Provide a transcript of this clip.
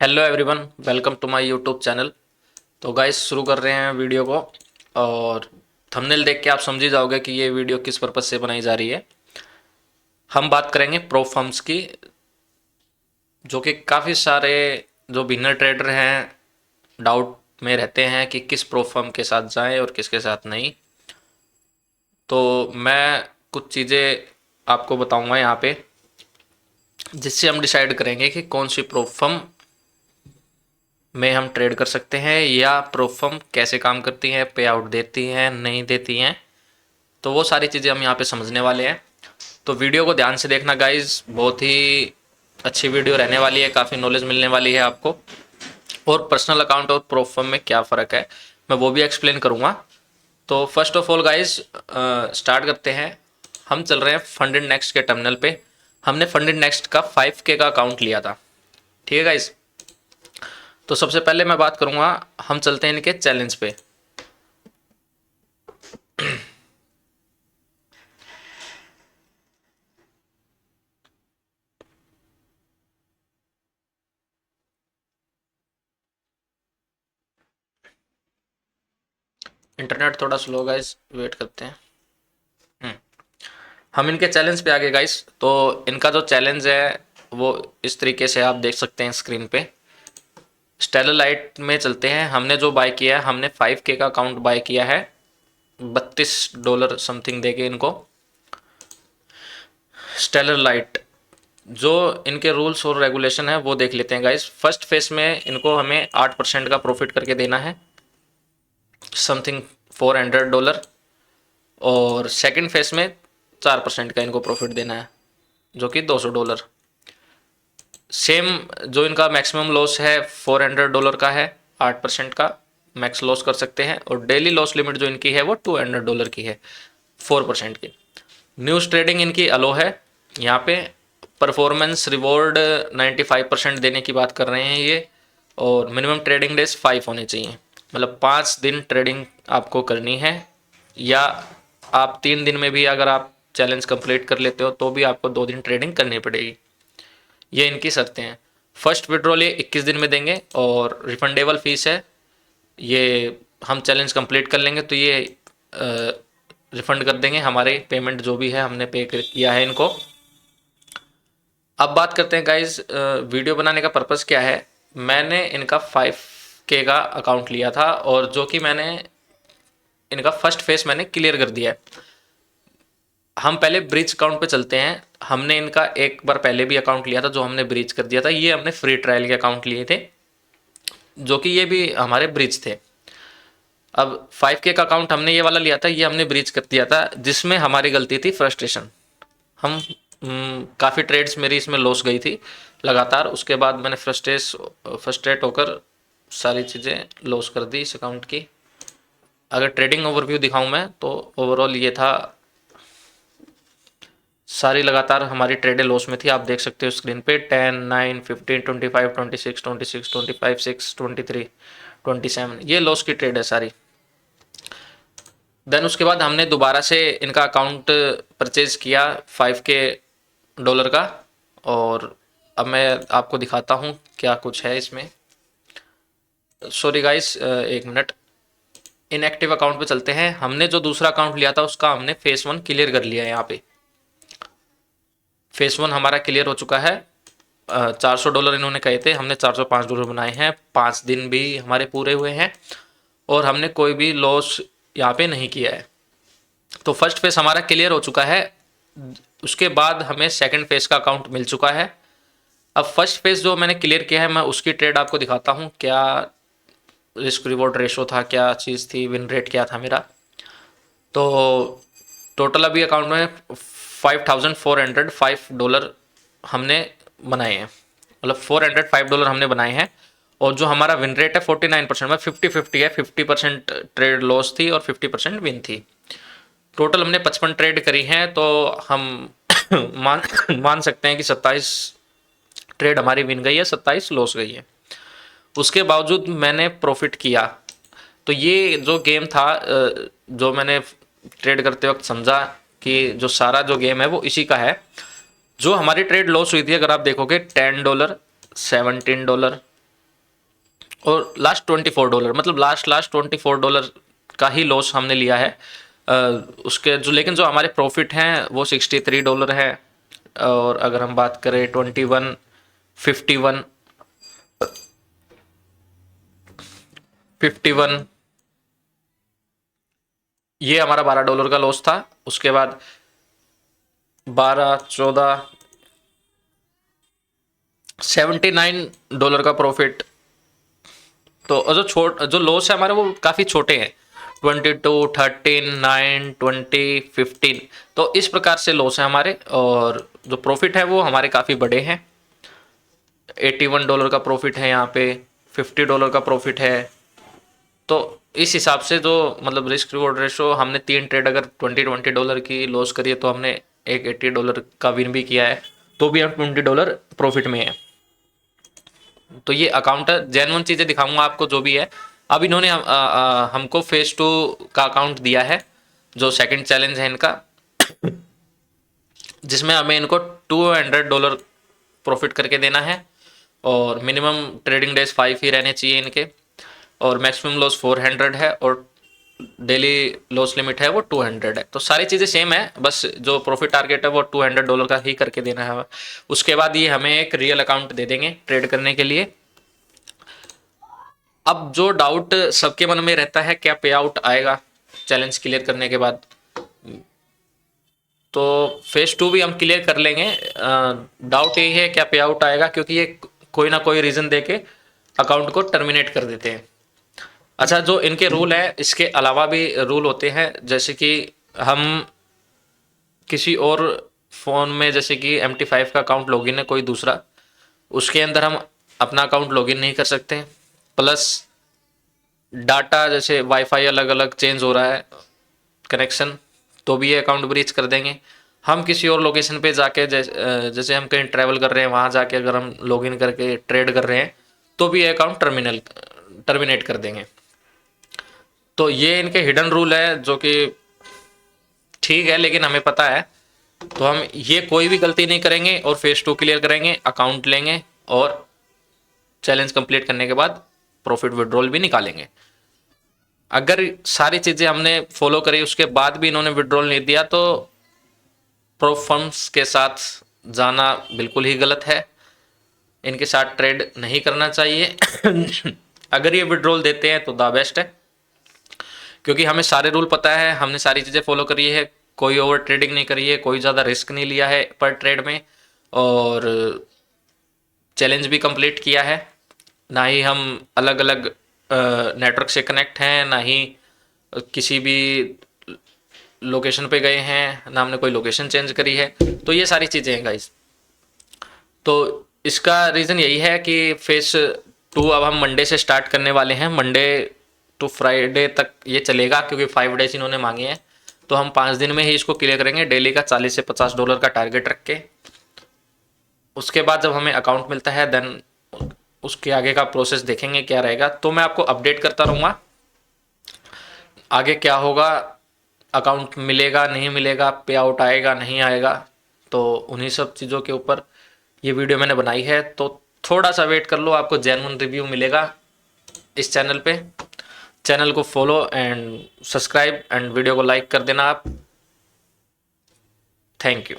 Hello everyone, welcome to my YouTube channel. तो guys शुरू कर रहे हैं वीडियो को। और थंबनेल देख के आप समझ ही जाओगे कि ये वीडियो किस पर्पज़ से बनाई जा रही है। हम बात करेंगे प्रो फर्म्स की, जो कि काफ़ी सारे जो बिगनर ट्रेडर हैं डाउट में रहते हैं कि किस प्रो फर्म के साथ जाएं और किसके साथ नहीं। तो मैं कुछ चीज़ें आपको बताऊंगा यहाँ पे, जिससे हम डिसाइड करेंगे कि कौन सी प्रो फर्म में हम ट्रेड कर सकते हैं या प्रो फर्म कैसे काम करती हैं, पे आउट देती हैं नहीं देती हैं। तो वो सारी चीज़ें हम यहाँ पे समझने वाले हैं। तो वीडियो को ध्यान से देखना गाइज, बहुत ही अच्छी वीडियो रहने वाली है, काफ़ी नॉलेज मिलने वाली है आपको। और पर्सनल अकाउंट और प्रो फर्म में क्या फ़र्क है मैं वो भी एक्सप्लेन करूँगा। तो first of all guys start करते हैं। हम चल रहे हैं फंडेड नेक्स्ट के टर्मिनल पे। हमने फंडेड नेक्स्ट का 5K का अकाउंट लिया था, ठीक है गाइज। तो सबसे पहले मैं बात करूँगा, हम चलते हैं इनके चैलेंज पे। इंटरनेट थोड़ा स्लो गाइज, वेट करते हैं। हम इनके चैलेंज पे आ गए गाइस। तो इनका जो चैलेंज है वो इस तरीके से आप देख सकते हैं स्क्रीन पे। स्टेलर लाइट में चलते हैं। हमने जो बाय किया है, हमने 5K का अकाउंट बाय किया है $32 समथिंग देके इनको। स्टेलर लाइट, जो इनके रूल्स और रेगुलेशन है वो देख लेते हैं गाइस। फर्स्ट फेज में इनको हमें 8% का प्रॉफिट करके देना है, समथिंग $400। और सेकंड फेज में 4% का इनको प्रॉफिट देना है, जो कि $200। सेम जो इनका मैक्सिमम लॉस है $400 का है, 8% का मैक्स लॉस कर सकते हैं। और डेली लॉस लिमिट जो इनकी है वो $200 की है, 4% की। न्यूज़ ट्रेडिंग इनकी अलो है यहाँ पे। परफॉर्मेंस रिवॉर्ड 95% देने की बात कर रहे हैं ये। और मिनिमम ट्रेडिंग डेज 5 होने चाहिए, मतलब 5 दिन ट्रेडिंग आपको करनी है। या आप 3 दिन में भी अगर आप चैलेंज कंप्लीट कर लेते हो तो भी आपको 2 दिन ट्रेडिंग करनी पड़ेगी। ये इनकी शर्तें हैं। फर्स्ट विड्रॉल ये 21 दिन में देंगे और रिफंडेबल फीस है। ये हम चैलेंज कंप्लीट कर लेंगे तो ये रिफंड कर देंगे हमारे पेमेंट जो भी है हमने पे किया है इनको। अब बात करते हैं गाइज, वीडियो बनाने का पर्पज़ क्या है। मैंने इनका 5K का अकाउंट लिया था और जो कि मैंने इनका फर्स्ट फेस मैंने क्लियर कर दिया है। हम पहले ब्रिज अकाउंट पे चलते हैं। हमने इनका एक बार पहले भी अकाउंट लिया था जो हमने ब्रिज कर दिया था। ये हमने फ्री ट्रायल के अकाउंट लिए थे, जो कि ये भी हमारे ब्रिज थे। अब 5K का अकाउंट हमने ये वाला लिया था, ये हमने ब्रीच कर दिया था, जिसमें हमारी गलती थी फ्रस्ट्रेशन। हम काफ़ी ट्रेड्स मेरी इसमें लॉस गई थी लगातार। उसके बाद मैंने फ्रस्ट्रेट होकर सारी चीज़ें लॉस कर दी इस अकाउंट की। अगर ट्रेडिंग ओवरव्यू दिखाऊं मैं तो ओवरऑल ये था, सारी लगातार हमारी ट्रेडें लॉस में थी। आप देख सकते हो स्क्रीन पे 10, 9, 15, 25, 26, 26, 25, 6, 23, 27, ये लॉस की ट्रेड है सारी। देन उसके बाद हमने दोबारा से इनका अकाउंट परचेज किया 5K का। और अब मैं आपको दिखाता हूँ क्या कुछ है इसमें। सॉरी गाइस, एक मिनट। इनएक्टिव अकाउंट पे चलते हैं। हमने जो दूसरा अकाउंट लिया था उसका हमने फेस 1 क्लियर कर लिया है। यहाँ पे फेस 1 हमारा क्लियर हो चुका है। $400 इन्होंने कहे थे, हमने $405 बनाए हैं। 5 दिन भी हमारे पूरे हुए हैं और हमने कोई भी लॉस यहाँ पे नहीं किया है। तो फर्स्ट फेस हमारा क्लियर हो चुका है। उसके बाद हमें सेकंड फेस का अकाउंट मिल चुका है। अब फर्स्ट फेस जो मैंने क्लियर किया है, मैं उसकी ट्रेड आपको दिखाता हूँ। क्या रिस्क रिवॉर्ड रेशो था, क्या चीज़ थी, विन रेट क्या था मेरा। तो टोटल अभी अकाउंट में $5,405 हमने बनाए हैं, मतलब $405 हमने बनाए हैं। और जो हमारा विन रेट है 49%, मतलब 50-50 है। 50% ट्रेड लॉस थी और 50% विन थी। टोटल हमने 55 ट्रेड करी हैं। तो हम मान मान सकते हैं कि 27 ट्रेड हमारी विन गई है, 27 लॉस गई है। उसके बावजूद मैंने प्रॉफिट किया। तो ये जो गेम था, जो मैंने ट्रेड करते वक्त समझा कि जो सारा जो गेम है वो इसी का है। जो हमारी ट्रेड लॉस हुई थी, अगर आप देखोगे $10, $17, और लास्ट $24, मतलब लास्ट $24 का ही लॉस हमने लिया है। अ, उसके जो लेकिन जो हमारे प्रॉफिट हैं वो $63 है। और अगर हम बात करें 21, 51, 51, ये हमारा $12 का लॉस था। उसके बाद 12, 14, $79 का प्रॉफिट। तो जो लॉस है हमारे वो काफ़ी छोटे हैं, 22, 13, 9, 20, 15। तो इस प्रकार से लॉस है हमारे, और जो प्रॉफिट है वो हमारे काफ़ी बड़े हैं। $81 का प्रॉफिट है यहाँ पे, $50 का प्रॉफिट है। तो इस हिसाब से जो मतलब रिस्क रिवॉर्ड रेशो, हमने 3 ट्रेड अगर $20 की लॉस करी है तो हमने एक $80 का विन भी किया है, तो भी हम $20 प्रॉफिट में है। तो ये अकाउंट जेन्युइन चीज़ें दिखाऊंगा आपको जो भी है। अब इन्होंने हमको फेज 2 का अकाउंट दिया है, जो सेकंड चैलेंज है इनका, जिसमें हमें इनको $200 प्रॉफिट करके देना है। और मिनिमम ट्रेडिंग डेज 5 ही रहने चाहिए इनके, और मैक्सिमम लॉस 400 है, और डेली लॉस लिमिट है वो 200 है। तो सारी चीज़ें सेम है, बस जो प्रॉफिट टारगेट है वो $200 का ही करके देना है। उसके बाद ये हमें एक रियल अकाउंट दे देंगे ट्रेड करने के लिए। अब जो डाउट सबके मन में रहता है, क्या पे आउट आएगा चैलेंज क्लियर करने के बाद, तो फेज 2 भी हम क्लियर कर लेंगे। डाउट यही है क्या पे आउट आएगा, क्योंकि ये कोई ना कोई रीज़न दे के अकाउंट को टर्मिनेट कर देते हैं। अच्छा, जो इनके रूल है इसके अलावा भी रूल होते हैं, जैसे कि हम किसी और फ़ोन में, जैसे कि MT5 का अकाउंट लॉगिन है कोई दूसरा, उसके अंदर हम अपना अकाउंट लॉगिन नहीं कर सकते। प्लस डाटा, जैसे वाईफाई अलग अलग चेंज हो रहा है कनेक्शन, तो भी ये अकाउंट ब्रीच कर देंगे। हम किसी और लोकेशन पे जाके, जैसे हम कहीं ट्रैवल कर रहे हैं, वहाँ जाके अगर हम लॉगिन करके ट्रेड कर रहे हैं, तो भी ये अकाउंट टर्मिनेट कर देंगे। तो ये इनके हिडन रूल है, जो कि ठीक है, लेकिन हमें पता है। तो हम ये कोई भी गलती नहीं करेंगे और फेज 2 क्लियर करेंगे, अकाउंट लेंगे, और चैलेंज कंप्लीट करने के बाद प्रॉफिट विड्रॉल भी निकालेंगे। अगर सारी चीज़ें हमने फॉलो करी उसके बाद भी इन्होंने विड्रॉल नहीं दिया, तो प्रो फर्म्स के साथ जाना बिल्कुल ही गलत है। इनके साथ ट्रेड नहीं करना चाहिए। अगर ये विड्रॉल देते हैं तो द बेस्ट है, क्योंकि हमें सारे रूल पता है, हमने सारी चीज़ें फॉलो करी है, कोई ओवर ट्रेडिंग नहीं करी है, कोई ज़्यादा रिस्क नहीं लिया है पर ट्रेड में, और चैलेंज भी कंप्लीट किया है। ना ही हम अलग अलग नेटवर्क से कनेक्ट हैं, ना ही किसी भी लोकेशन पे गए हैं, ना हमने कोई लोकेशन चेंज करी है। तो ये सारी चीज़ें हैं गाइस। तो इसका रीज़न यही है कि फेज 2 अब हम मंडे से स्टार्ट करने वाले हैं। मंडे टू फ्राइडे तक ये चलेगा, क्योंकि 5 डेज इन्होंने मांगे हैं। तो हम 5 दिन में ही इसको क्लियर करेंगे, डेली का $40 से $50 का टारगेट रख के। उसके बाद जब हमें अकाउंट मिलता है, देन उसके आगे का प्रोसेस देखेंगे क्या रहेगा। तो मैं आपको अपडेट करता रहूँगा आगे क्या होगा, अकाउंट मिलेगा नहीं मिलेगा, पे आउट आएगा नहीं आएगा। तो उन्हीं सब चीज़ों के ऊपर ये वीडियो मैंने बनाई है। तो थोड़ा सा वेट कर लो, आपको जेन्युइन रिव्यू मिलेगा इस चैनल पे। चैनल को follow and subscribe and video को लाइक कर देना आप। Thank you.